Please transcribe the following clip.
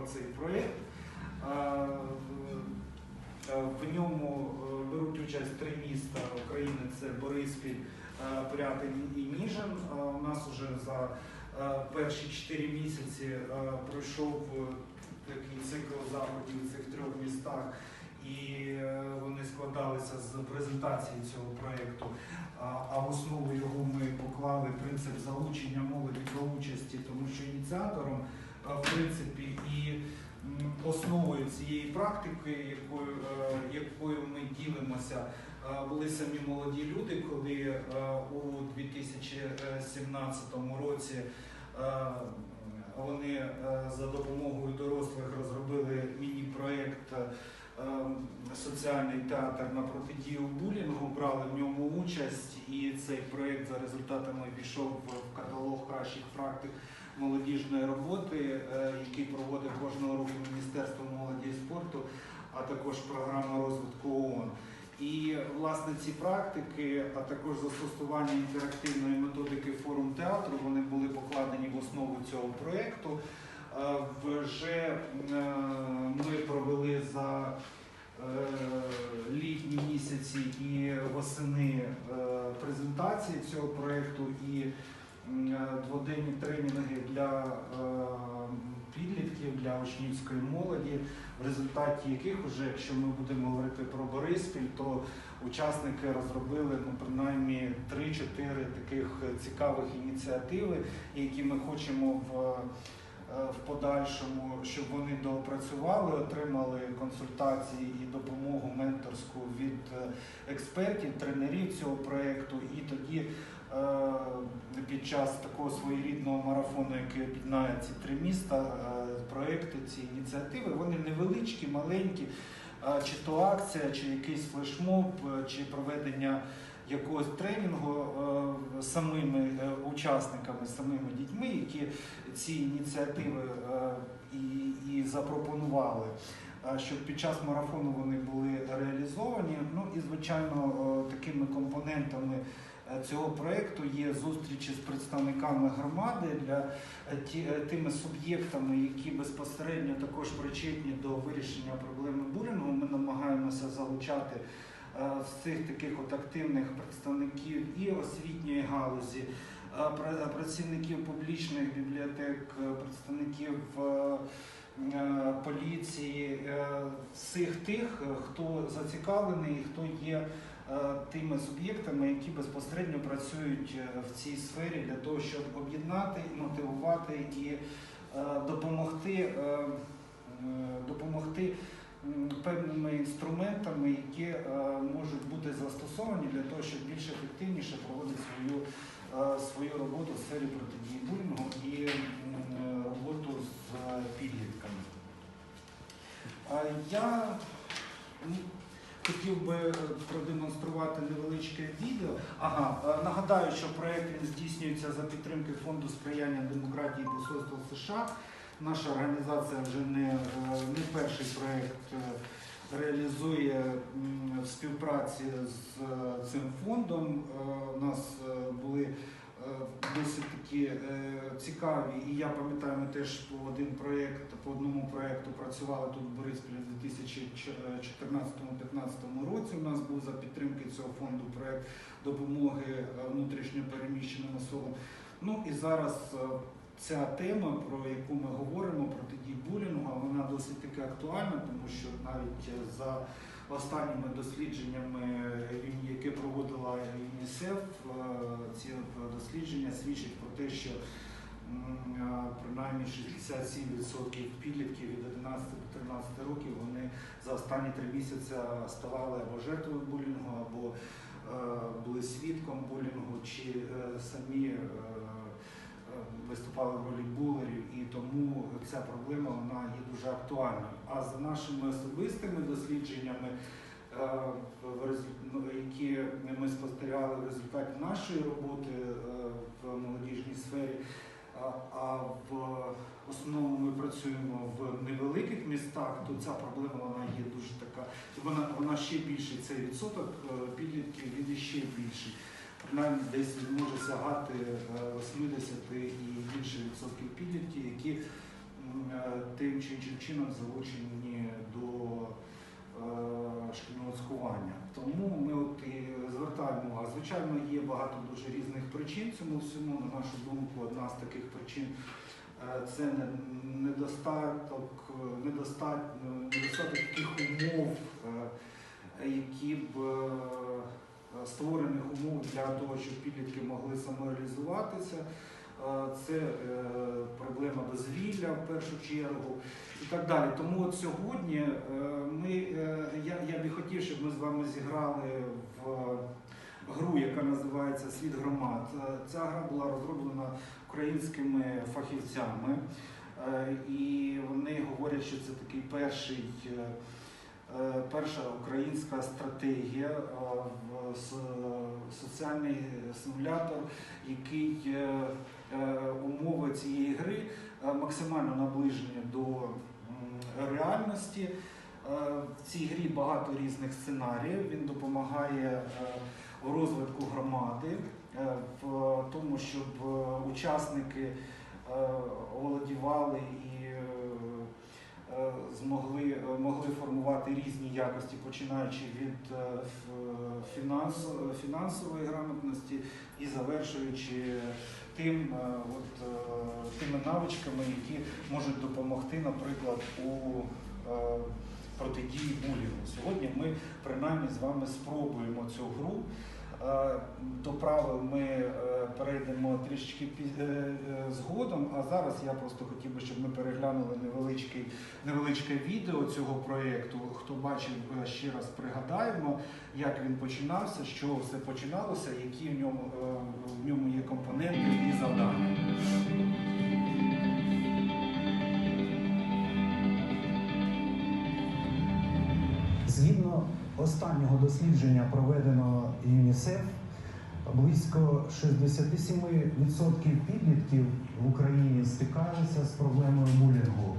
про цей проєкт. В ньому беруть участь 3 міста України – це Бориспіль, Пирятин і Ніжин. У нас вже за перші 4 місяці пройшов такий цикл заходів у цих 3 містах, і вони складалися з презентації цього проєкту. А в основу його ми поклали принцип залучення молоді до участі, тому що ініціатором, в принципі, і основою цієї практики, якою ми ділимося, були самі молоді люди, коли у 2017 році вони за допомогою дорослих розробили міні-проєкт «Соціальний театр на протидію булінгу», брали в ньому участь, і цей проєкт за результатами війшов в каталог кращих практик молодіжної роботи, який проводить кожного року Міністерство молоді і спорту, а також програма розвитку ООН. І, власне, ці практики, а також застосування інтерактивної методики форум театру, вони були покладені в основу цього проєкту. Вже ми провели за літні місяці і восени презентації цього проєкту і дводенні тренінги для підлітків, для учнівської молоді, в результаті яких вже, якщо ми будемо говорити про Бориспіль, то учасники розробили принаймні 3-4 таких цікавих ініціативи, які ми хочемо в подальшому, щоб вони доопрацювали, отримали консультації і допомогу менторську від експертів, тренерів цього проєкту, і тоді під час такого своєрідного марафону, який об'єднає ці 3 міста, проєкти, ці ініціативи, вони невеличкі, маленькі, чи то акція, чи якийсь флешмоб, чи проведення якогось тренінгу самими учасниками, самими дітьми, які ці ініціативи і запропонували, щоб під час марафону вони були реалізовані. Ну і, звичайно, такими компонентами цього проєкту є зустрічі з представниками громади, тими суб'єктами, які безпосередньо також причетні до вирішення проблеми булінгу. Ми намагаємося залучати з цих таких активних представників і освітньої галузі, працівників публічних бібліотек, представників поліції, всіх тих, хто зацікавлений і хто є тими суб'єктами, які безпосередньо працюють в цій сфері для того, щоб об'єднати, мотивувати і допомогти певними інструментами, які можуть бути застосовані для того, щоб більш ефективніше проводити свою роботу в сфері протидії булінгу і роботу з підлітками. Я хотів би продемонструвати невеличке відео. Нагадаю, що проєкт здійснюється за підтримки Фонду сприяння демократії Посольства США. Наша організація вже не перший проєкт реалізує в співпраці з цим фондом. У нас були досить такі цікаві, і я пам'ятаю, ми теж по одному проєкту працювали тут в Бориспілі у 2014-2015 році. У нас був за підтримки цього фонду проєкт допомоги внутрішньо переміщеним особам. Ну і зараз ця тема, про яку ми говоримо, протидії булінгу, вона досить таки актуальна, тому що навіть за останніми дослідженнями, які проводила ЮНІСЕФ, ці дослідження свідчать про те, що принаймні 67% підлітків від 11 до 13 років вони за останні 3 місяці ставали або жертвою булінгу, або були свідком булінгу, чи самі виступали в ролі булерів, і тому ця проблема вона є дуже актуальною. А за нашими особистими дослідженнями, які ми спостерігали в результаті нашої роботи в молодіжній сфері, а в основному ми працюємо в невеликих містах, то ця проблема вона є дуже така, вона ще більший, цей відсоток підлітків, він ще більший. Принаймні десь може сягати 80 і більше відсотків підлітків, які тим чи іншим чином залучені до шкільного сховання. Тому ми от і звертаємо увагу. Звичайно, є багато дуже різних причин цьому всьому. На нашу думку, одна з таких причин це недостаток таких умов, які б створених умов для того, щоб підлітки могли самореалізуватися. Це проблема дозвілля в першу чергу і так далі. Тому от сьогодні я би хотів, щоб ми з вами зіграли в гру, яка називається «Світ громад». Ця гра була розроблена українськими фахівцями, і вони говорять, що це такий перша українська стратегія, соціальний симулятор, який умови цієї гри максимально наближені до реальності. В цій грі багато різних сценаріїв, він допомагає в розвитку громади, в тому, щоб учасники володівали і могли формувати різні якості, починаючи від фінансової грамотності і завершуючи тими навичками, які можуть допомогти, наприклад, у протидії булінгу. Сьогодні ми принаймні з вами спробуємо цю гру. До правил ми перейдемо трішечки згодом, а зараз я просто хотів би, щоб ми переглянули невеличке відео цього проєкту. Хто бачив, ще раз пригадаємо, як він починався, що все починалося, які в ньому є компоненти і завдання. Згідно останнього дослідження, проведеного ЮНІСЕФ, близько 67% підлітків в Україні стикаються з проблемою булінгу.